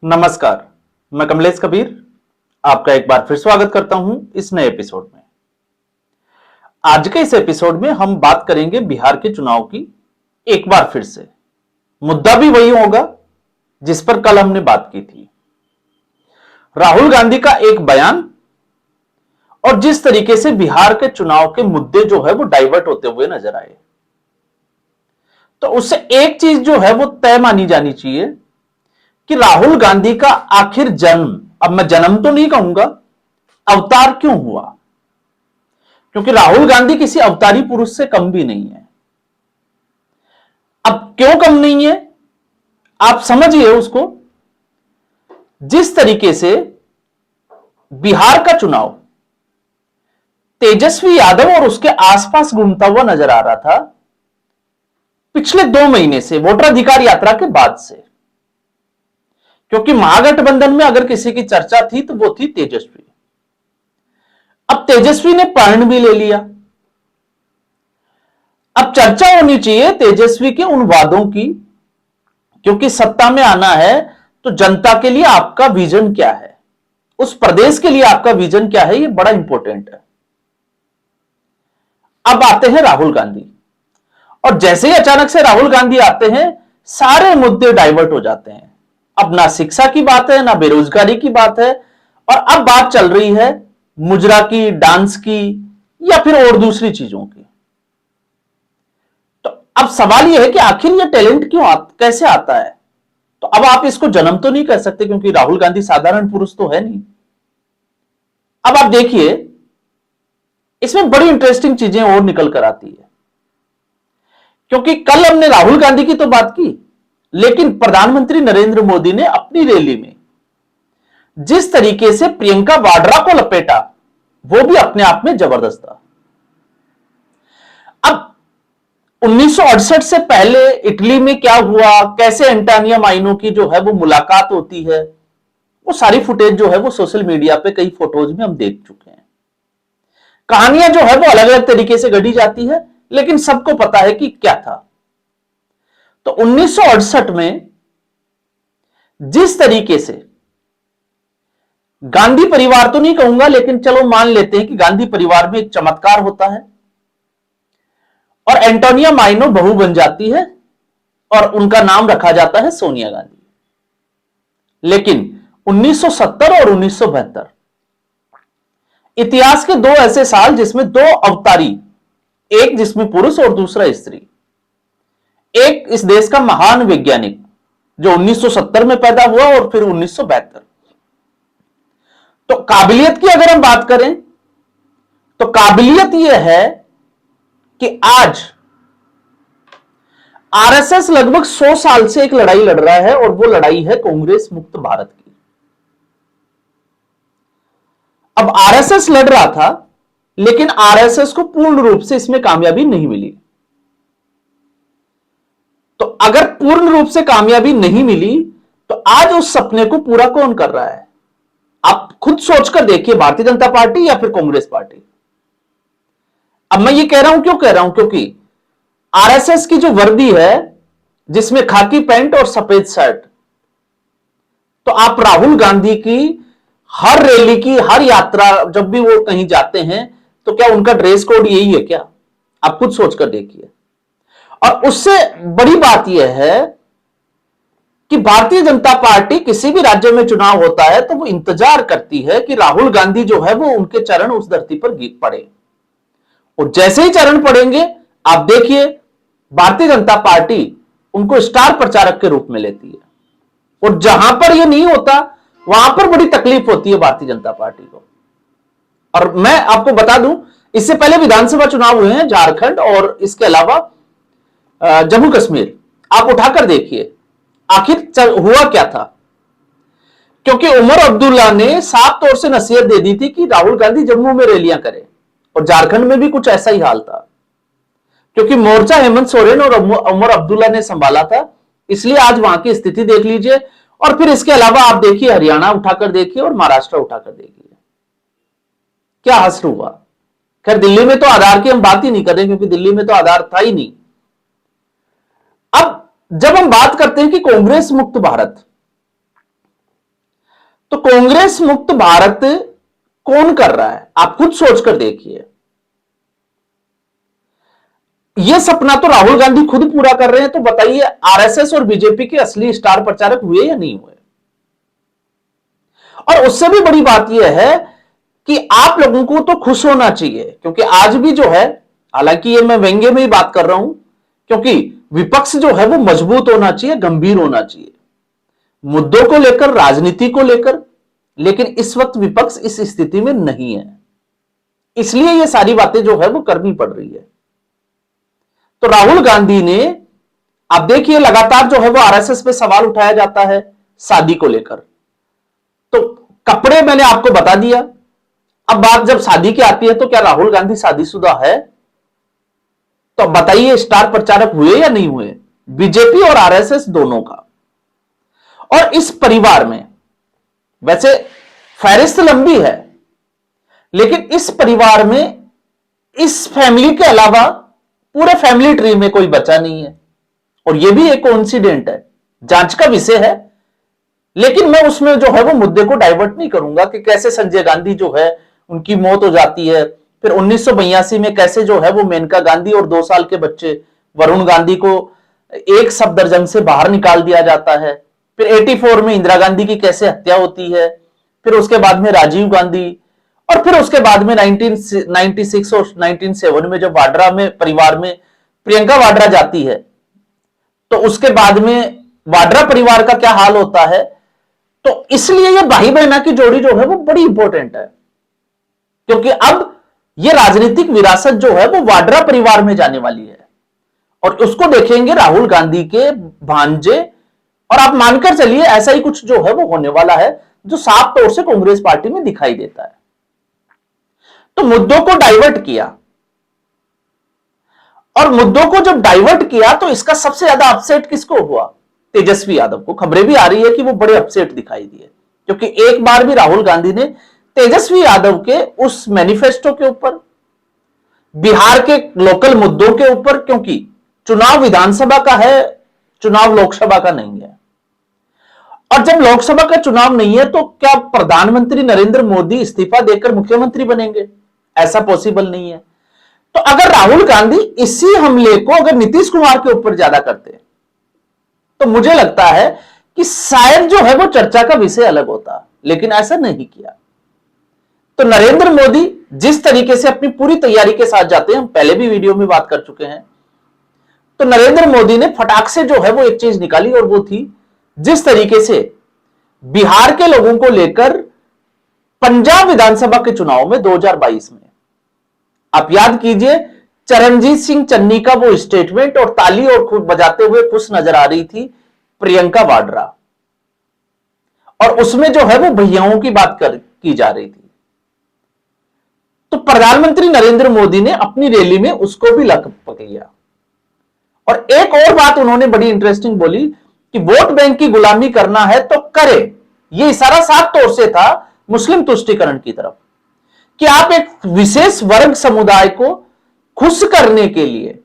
नमस्कार, मैं कमलेश कबीर आपका एक बार फिर स्वागत करता हूं इस नए एपिसोड में। आज के इस एपिसोड में हम बात करेंगे बिहार के चुनाव की। एक बार फिर से मुद्दा भी वही होगा जिस पर कल हमने बात की थी। राहुल गांधी का एक बयान और जिस तरीके से बिहार के चुनाव के मुद्दे जो है वो डाइवर्ट होते हुए नजर आए, तो उससे एक चीज जो है वो तय मानी जानी चाहिए कि राहुल गांधी का आखिर जन्म, अब मैं जन्म तो नहीं कहूंगा, अवतार क्यों हुआ? क्योंकि राहुल गांधी किसी अवतारी पुरुष से कम भी नहीं है। अब क्यों कम नहीं है आप समझिए उसको। जिस तरीके से बिहार का चुनाव तेजस्वी यादव और उसके आसपास घूमता हुआ नजर आ रहा था पिछले 2 महीने से, वोटर अधिकार यात्रा के बाद से, क्योंकि महागठबंधन में अगर किसी की चर्चा थी तो वो थी तेजस्वी। अब तेजस्वी ने प्रण भी ले लिया। अब चर्चा होनी चाहिए तेजस्वी के उन वादों की, क्योंकि सत्ता में आना है तो जनता के लिए आपका विजन क्या है, उस प्रदेश के लिए आपका विजन क्या है, ये बड़ा इंपॉर्टेंट है। अब आते हैं राहुल गांधी, और जैसे ही अचानक से राहुल गांधी आते हैं सारे मुद्दे डाइवर्ट हो जाते हैं। अब ना शिक्षा की बात है, ना बेरोजगारी की बात है, और अब बात चल रही है मुजरा की, डांस की, या फिर और दूसरी चीजों की। तो अब सवाल यह है कि आखिर यह टैलेंट कैसे आता है? तो अब आप इसको जन्म तो नहीं कह सकते, क्योंकि राहुल गांधी साधारण पुरुष तो है नहीं। अब आप देखिए, इसमें बड़ी इंटरेस्टिंग चीजें और निकल कर आती है, क्योंकि कल हमने राहुल गांधी की तो बात की, लेकिन प्रधानमंत्री नरेंद्र मोदी ने अपनी रैली में जिस तरीके से प्रियंका वाड्रा को लपेटा, वो भी अपने आप में जबरदस्त था। अब 1968 से पहले इटली में क्या हुआ, कैसे एंटोनियो माइनो की जो है वो मुलाकात होती है, वो सारी फुटेज जो है वो सोशल मीडिया पे कई फोटोज में हम देख चुके हैं। कहानियां जो है वो अलग अलग तरीके से गढ़ी जाती है, लेकिन सबको पता है कि क्या था। तो 1968 में जिस तरीके से गांधी परिवार तो नहीं कहूंगा, लेकिन चलो मान लेते हैं कि गांधी परिवार में एक चमत्कार होता है और एंटोनियो माइनो बहू बन जाती है और उनका नाम रखा जाता है सोनिया गांधी। लेकिन 1970 और 1972 इतिहास के 2 ऐसे साल जिसमें 2 अवतारी, एक जिसमें पुरुष और दूसरा स्त्री, एक इस देश का महान वैज्ञानिक जो 1970 में पैदा हुआ और फिर 1972। तो काबिलियत की अगर हम बात करें तो काबिलियत यह है कि आज आरएसएस लगभग 100 साल से एक लड़ाई लड़ रहा है, और वो लड़ाई है कांग्रेस मुक्त भारत की। अब आरएसएस लड़ रहा था, लेकिन आरएसएस को पूर्ण रूप से इसमें कामयाबी नहीं मिली। तो अगर पूर्ण रूप से कामयाबी नहीं मिली तो आज उस सपने को पूरा कौन कर रहा है? आप खुद सोचकर देखिए, भारतीय जनता पार्टी या फिर कांग्रेस पार्टी? अब मैं ये कह रहा हूं, क्यों कह रहा हूं? क्योंकि आरएसएस की जो वर्दी है जिसमें खाकी पैंट और सफेद शर्ट, तो आप राहुल गांधी की हर रैली की, हर यात्रा, जब भी वो कहीं जाते हैं, तो क्या उनका ड्रेस कोड यही है क्या? आप खुद सोचकर देखिए। और उससे बड़ी बात यह है कि भारतीय जनता पार्टी किसी भी राज्य में चुनाव होता है तो वो इंतजार करती है कि राहुल गांधी जो है वो उनके चरण उस धरती पर पड़े, और जैसे ही चरण पड़ेंगे आप देखिए भारतीय जनता पार्टी उनको स्टार प्रचारक के रूप में लेती है। और जहां पर यह नहीं होता वहां पर बड़ी तकलीफ होती है भारतीय जनता पार्टी को। और मैं आपको बता दूं, इससे पहले विधानसभा चुनाव हुए हैं झारखंड और इसके अलावा जम्मू कश्मीर, आप उठाकर देखिए आखिर हुआ क्या था। क्योंकि उमर अब्दुल्ला ने साफ तौर से नसीहत दे दी थी कि राहुल गांधी जम्मू में रैलियां करें, और झारखंड में भी कुछ ऐसा ही हाल था, क्योंकि मोर्चा हेमंत सोरेन और उमर अब्दुल्ला ने संभाला था। इसलिए आज वहां की स्थिति देख लीजिए, और फिर इसके अलावा आप देखिए हरियाणा उठाकर देखिए और महाराष्ट्र उठाकर देखिए, क्या हश्र हुआ। खैर दिल्ली में तो आधार की हम बात ही नहीं करें, क्योंकि दिल्ली में तो आधार था ही नहीं। अब जब हम बात करते हैं कि कांग्रेस मुक्त भारत, तो कांग्रेस मुक्त भारत कौन कर रहा है, आप खुद सोचकर देखिए। यह सपना तो राहुल गांधी खुद पूरा कर रहे हैं, तो बताइए आरएसएस और बीजेपी के असली स्टार प्रचारक हुए या नहीं हुए। और उससे भी बड़ी बात यह है कि आप लोगों को तो खुश होना चाहिए, क्योंकि आज भी जो है, हालांकि ये मैं व्यंग्य में ही बात कर रहा हूं, क्योंकि विपक्ष जो है वो मजबूत होना चाहिए, गंभीर होना चाहिए मुद्दों को लेकर, राजनीति को लेकर। लेकिन इस वक्त विपक्ष इस स्थिति में नहीं है, इसलिए ये सारी बातें जो है वो करनी पड़ रही है। तो राहुल गांधी ने, आप देखिए लगातार जो है वो आरएसएस पे सवाल उठाया जाता है शादी को लेकर, तो कपड़े मैंने आपको बता दिया। अब बात जब शादी की आती है तो क्या राहुल गांधी शादीशुदा है? तो बताइए स्टार प्रचारक हुए या नहीं हुए, बीजेपी और आरएसएस दोनों का। और इस परिवार में वैसे फहरिस्त लंबी है, लेकिन इस परिवार में इस फैमिली के अलावा पूरे फैमिली ट्री में कोई बचा नहीं है। और यह भी एक कोइंसिडेंट है, जांच का विषय है, लेकिन मैं उसमें जो है वो मुद्दे को डाइवर्ट नहीं करूंगा कि कैसे संजय गांधी जो है उनकी मौत हो जाती है, फिर 1982 में कैसे जो है वो मेनका गांधी और 2 साल के बच्चे वरुण गांधी को एक सफदरजंग से बाहर निकाल दिया जाता है, फिर 84 में इंदिरा गांधी की कैसे हत्या होती है, फिर उसके बाद में राजीव गांधी, और फिर उसके बाद में 1996 और 1997 में जब वाड्रा में परिवार में प्रियंका वाड्रा जाती है, तो उसके बाद में वाड्रा परिवार का क्या हाल होता है। तो इसलिए ये भाई बहना की जोड़ी जो है वो बड़ी इंपॉर्टेंट है, क्योंकि अब ये राजनीतिक विरासत जो है वो वाड्रा परिवार में जाने वाली है, और उसको देखेंगे राहुल गांधी के भांजे। और आप मानकर चलिए ऐसा ही कुछ जो है वो होने वाला है, जो साफ तौर से कांग्रेस पार्टी में दिखाई देता है। तो मुद्दों को डाइवर्ट किया, और मुद्दों को जब डाइवर्ट किया तो इसका सबसे ज्यादा अपसेट किसको हुआ? तेजस्वी यादव को। खबरें भी आ रही है कि वो बड़े अपसेट दिखाई दिए, क्योंकि एक बार भी राहुल गांधी ने तेजस्वी यादव के उस मैनिफेस्टो के ऊपर, बिहार के लोकल मुद्दों के ऊपर, क्योंकि चुनाव विधानसभा का है, चुनाव लोकसभा का नहीं है, और जब लोकसभा का चुनाव नहीं है तो क्या प्रधानमंत्री नरेंद्र मोदी इस्तीफा देकर मुख्यमंत्री बनेंगे? ऐसा पॉसिबल नहीं है। तो अगर राहुल गांधी इसी हमले को अगर नीतीश कुमार के ऊपर ज्यादा करते तो मुझे लगता है कि शायद जो है वो चर्चा का विषय अलग होता, लेकिन ऐसा नहीं किया। तो नरेंद्र मोदी जिस तरीके से अपनी पूरी तैयारी के साथ जाते हैं, हम पहले भी वीडियो में बात कर चुके हैं, तो नरेंद्र मोदी ने फटाक से जो है वो एक चीज निकाली, और वो थी जिस तरीके से बिहार के लोगों को लेकर पंजाब विधानसभा के चुनाव में 2022 में, आप याद कीजिए, चरणजीत सिंह चन्नी का वो स्टेटमेंट, और ताली और खूब बजाते हुए खुश नजर आ रही थी प्रियंका वाड्रा, और उसमें जो है वो भैयाओं की बात की जा रही थी। तो प्रधानमंत्री नरेंद्र मोदी ने अपनी रैली में उसको भी लपक लिया। और एक और बात उन्होंने बड़ी इंटरेस्टिंग बोली कि वोट बैंक की गुलामी करना है तो करे। यह इशारा साफ तौर से था मुस्लिम तुष्टीकरण की तरफ, कि आप एक विशेष वर्ग समुदाय को खुश करने के लिए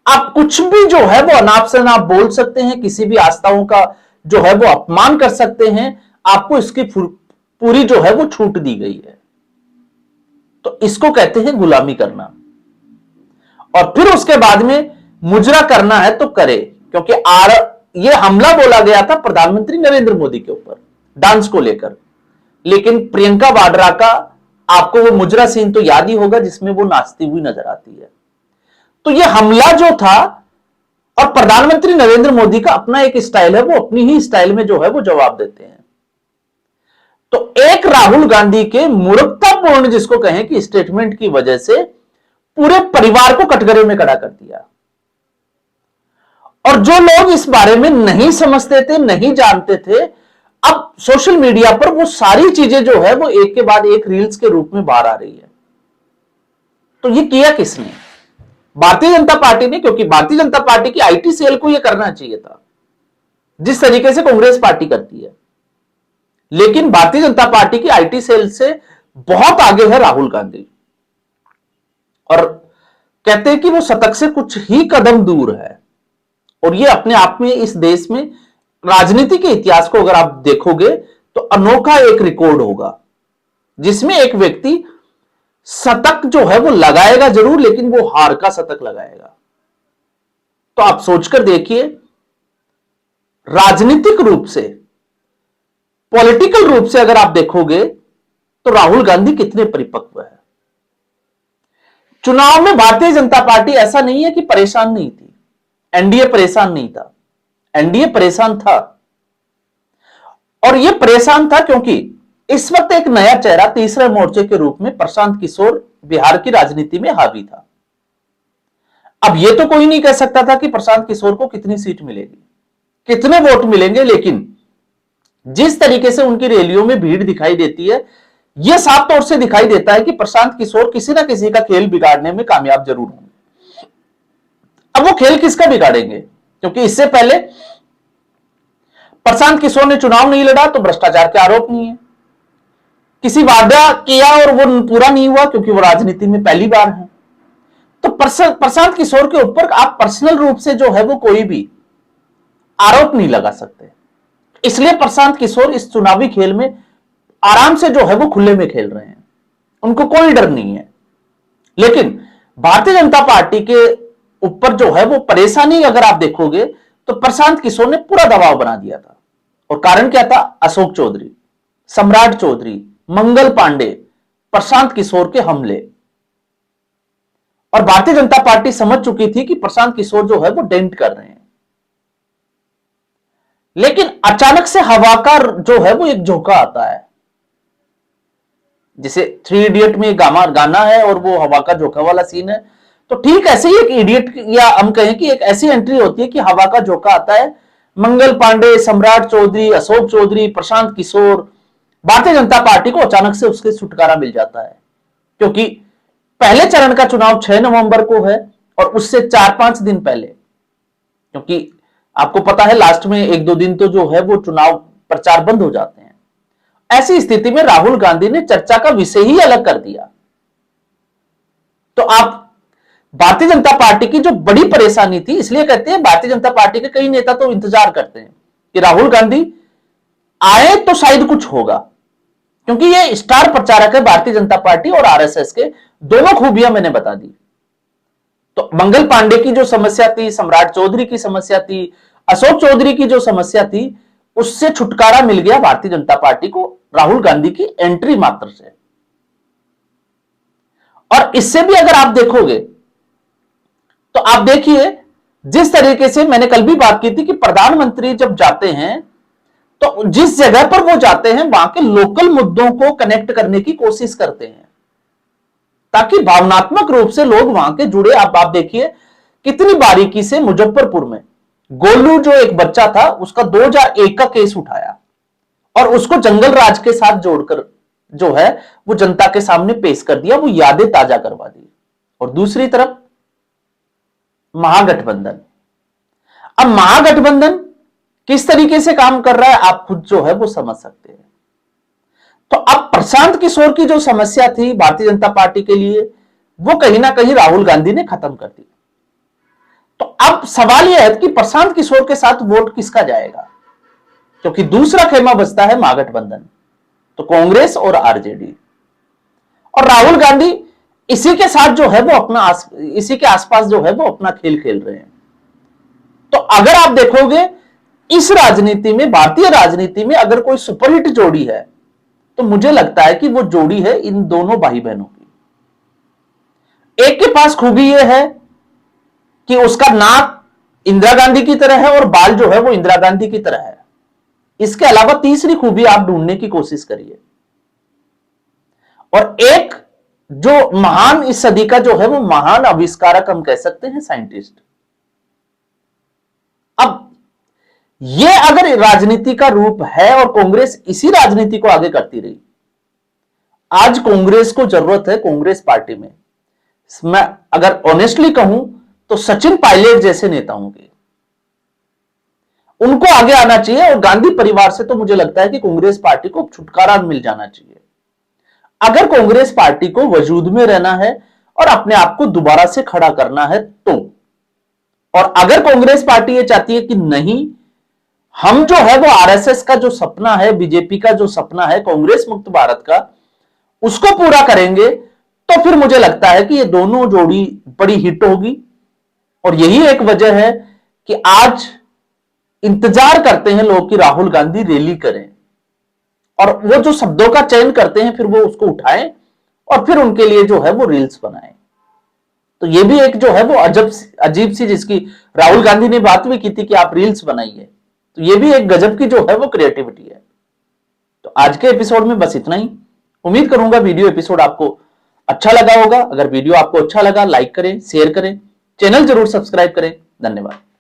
आप कुछ भी जो है वो अनाप शनाप बोल सकते हैं, किसी भी आस्थाओं का जो है वो अपमान कर सकते हैं, आपको इसकी पूरी जो है वो छूट दी गई है। तो इसको कहते हैं गुलामी करना। और फिर उसके बाद में मुजरा करना है तो करे, क्योंकि यह हमला बोला गया था प्रधानमंत्री नरेंद्र मोदी के ऊपर डांस को लेकर, लेकिन प्रियंका वाड्रा का आपको वो मुजरा सीन तो याद ही होगा जिसमें वो नाचती हुई नजर आती है। तो ये हमला जो था, और प्रधानमंत्री नरेंद्र मोदी का अपना एक स्टाइल है, वो अपनी ही स्टाइल में जो है वो जवाब देते हैं। तो एक राहुल गांधी के मूर्खतापूर्ण जिसको कहें कि स्टेटमेंट की वजह से पूरे परिवार को कटघरे में खड़ा कर दिया। और जो लोग इस बारे में नहीं समझते थे, नहीं जानते थे, अब सोशल मीडिया पर वो सारी चीजें जो है वो एक के बाद एक रील्स के रूप में बाहर आ रही है। तो ये किया किसने? भारतीय जनता पार्टी ने, क्योंकि भारतीय जनता पार्टी की आईटी सेल को यह करना चाहिए था जिस तरीके से कांग्रेस पार्टी करती है, लेकिन भारतीय जनता पार्टी की आईटी सेल से बहुत आगे है राहुल गांधी, और कहते हैं कि वो शतक से कुछ ही कदम दूर है। और ये अपने आप में इस देश में राजनीति के इतिहास को अगर आप देखोगे तो अनोखा एक रिकॉर्ड होगा जिसमें एक व्यक्ति शतक जो है वो लगाएगा जरूर, लेकिन वो हार का शतक लगाएगा। तो आप सोचकर देखिए, राजनीतिक रूप से, पॉलिटिकल रूप से अगर आप देखोगे तो राहुल गांधी कितने परिपक्व है। चुनाव में भारतीय जनता पार्टी ऐसा नहीं है कि परेशान नहीं थी, एनडीए परेशान नहीं था, एनडीए परेशान था। और यह परेशान था क्योंकि इस वक्त एक नया चेहरा तीसरे मोर्चे के रूप में प्रशांत किशोर बिहार की राजनीति में हावी था। अब यह तो कोई नहीं कह सकता था कि प्रशांत किशोर को कितनी सीट मिलेगी, कितने वोट मिलेंगे, लेकिन जिस तरीके से उनकी रैलियों में भीड़ दिखाई देती है, यह साफ तौर से दिखाई देता है कि प्रशांत किशोर किसी ना किसी का खेल बिगाड़ने में कामयाब जरूर होंगे। अब वो खेल किसका बिगाड़ेंगे, क्योंकि इससे पहले प्रशांत किशोर ने चुनाव नहीं लड़ा तो भ्रष्टाचार के आरोप नहीं है, किसी वादा किया और वो पूरा नहीं हुआ क्योंकि वो राजनीति में पहली बार है। तो प्रशांत किशोर के ऊपर आप पर्सनल रूप से जो है वो कोई भी आरोप नहीं लगा सकते। इसलिए प्रशांत किशोर इस चुनावी खेल में आराम से जो है वो खुले में खेल रहे हैं, उनको कोई डर नहीं है। लेकिन भारतीय जनता पार्टी के ऊपर जो है वो परेशानी अगर आप देखोगे तो प्रशांत किशोर ने पूरा दबाव बना दिया था। और कारण क्या था? अशोक चौधरी, सम्राट चौधरी, मंगल पांडे, प्रशांत किशोर के हमले। और भारतीय जनता पार्टी समझ चुकी थी कि प्रशांत किशोर जो है वो डेंट कर रहे हैं। लेकिन अचानक से हवा का जो है वो एक झोंका आता है, जिसे 3 इडियट में गाना है और वो हवा का झोंका वाला सीन है। तो ठीक ऐसे ही एक इडियट, या हम कहें कि एक ऐसी एंट्री होती है कि हवा का झोंका आता है, मंगल पांडे, सम्राट चौधरी, अशोक चौधरी, प्रशांत किशोर, भारतीय जनता पार्टी को अचानक से उसके छुटकारा मिल जाता है। क्योंकि पहले चरण का चुनाव 6 नवंबर को है और उससे 4-5 दिन पहले, क्योंकि आपको पता है लास्ट में 1-2 दिन तो जो है वो चुनाव प्रचार बंद हो जाते हैं। ऐसी स्थिति में राहुल गांधी ने चर्चा का विषय ही अलग कर दिया। तो आप भारतीय जनता पार्टी की जो बड़ी परेशानी थी, इसलिए कहते हैं भारतीय जनता पार्टी के कई नेता तो इंतजार करते हैं कि राहुल गांधी आए तो शायद कुछ होगा, क्योंकि ये स्टार प्रचारक है भारतीय जनता पार्टी और आरएसएस के। दोनों खूबियां मैंने बता दी। तो मंगल पांडे की जो समस्या थी, सम्राट चौधरी की समस्या थी, अशोक चौधरी की जो समस्या थी, उससे छुटकारा मिल गया भारतीय जनता पार्टी को राहुल गांधी की एंट्री मात्र से। और इससे भी अगर आप देखोगे तो आप देखिए, जिस तरीके से मैंने कल भी बात की थी कि प्रधानमंत्री जब जाते हैं तो जिस जगह पर वो जाते हैं वहां के लोकल मुद्दों को कनेक्ट करने की कोशिश करते हैं, ताकि भावनात्मक रूप से लोग वहां के जुड़े। आप देखिए कितनी बारीकी से मुजफ्फरपुर में गोलू जो एक बच्चा था, उसका 2001 का केस उठाया और उसको जंगल राज के साथ जोड़कर जो है वो जनता के सामने पेश कर दिया, वो यादें ताजा करवा दी। और दूसरी तरफ महागठबंधन, अब महागठबंधन किस तरीके से काम कर रहा है आप खुद जो है वो समझ सकते हैं। तो अब प्रशांत किशोर की जो समस्या थी भारतीय जनता पार्टी के लिए, वो कहीं ना कहीं राहुल गांधी ने खत्म कर दी। तो अब सवाल यह है कि प्रशांत किशोर के साथ वोट किसका जाएगा, क्योंकि दूसरा खेमा बचता है महागठबंधन, तो कांग्रेस और आरजेडी। और राहुल गांधी इसी के साथ जो है वो अपना इसी के आसपास जो है वो अपना खेल खेल रहे हैं। तो अगर आप देखोगे इस राजनीति में, भारतीय राजनीति में अगर कोई सुपरहिट जोड़ी है तो मुझे लगता है कि वो जोड़ी है इन दोनों भाई बहनों की। एक के पास खूबी यह है कि उसका नाक इंदिरा गांधी की तरह है और बाल जो है वो इंदिरा गांधी की तरह है। इसके अलावा तीसरी खूबी आप ढूंढने की कोशिश करिए। और एक जो महान इस सदी का जो है वो महान आविष्कारक हम कह सकते हैं, साइंटिस्ट। अब यह अगर राजनीति का रूप है और कांग्रेस इसी राजनीति को आगे करती रही, आज कांग्रेस को जरूरत है, कांग्रेस पार्टी में मैं अगर ऑनेस्टली कहूं तो सचिन पायलट जैसे नेताओं की, उनको आगे आना चाहिए। और गांधी परिवार से तो मुझे लगता है कि कांग्रेस पार्टी को छुटकारा मिल जाना चाहिए, अगर कांग्रेस पार्टी को वजूद में रहना है और अपने आप को दोबारा से खड़ा करना है तो। और अगर कांग्रेस पार्टी ये चाहती है कि नहीं, हम जो है वो आरएसएस का जो सपना है, बीजेपी का जो सपना है कांग्रेस मुक्त भारत का, उसको पूरा करेंगे, तो फिर मुझे लगता है कि ये दोनों जोड़ी बड़ी हिट होगी। और यही एक वजह है कि आज इंतजार करते हैं लोग कि राहुल गांधी रैली करें, और वो जो शब्दों का चयन करते हैं फिर वो उसको उठाएं और फिर उनके लिए जो है वो रील्स बनाएं। तो ये भी एक जो है वो अजीब सी, जिसकी राहुल गांधी ने बात भी की थी कि आप रील्स बनाइए, तो ये भी एक गजब की जो है वो क्रिएटिविटी है। तो आज के एपिसोड में बस इतना ही। उम्मीद करूंगा वीडियो एपिसोड आपको अच्छा लगा होगा। अगर वीडियो आपको अच्छा लगा, लाइक करें, शेयर करें, चैनल जरूर सब्सक्राइब करें। धन्यवाद।